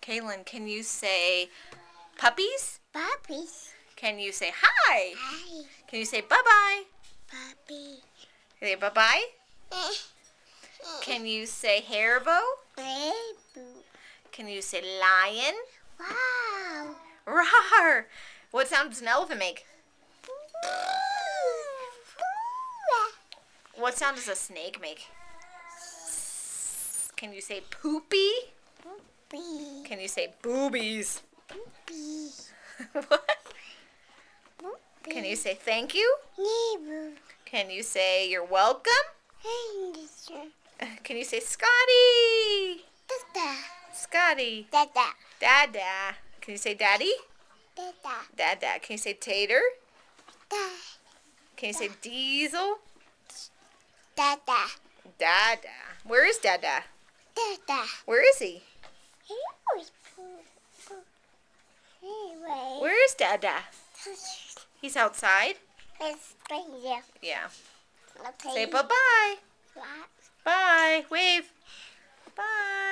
Kaylin, can you say puppies? Puppies. Can you say hi? Hi. Can you say bye-bye? Puppy. Say bye-bye? Can you say haribo? Baby. Can you say lion? Wow. Rawr! What sound does an elephant make? What sound does a snake make? Can you say poopy? Poopy. Can you say boobies? Poopy. What? Poopy. Can you say thank you? Neighbor. Can you say you're welcome? Henderson. Can you say Scotty? Dada. Scotty. Dada. Dada. Can you say daddy? Dada. Dada. Can you say tater? Da. Can you say diesel? Dada. Dada. Where is Dada? Dada. Where is he? He was poo. Anyway. Where is Dada? He's outside? It's right here. Yeah. Okay. Say bye-bye. What? Bye. Wave. Bye.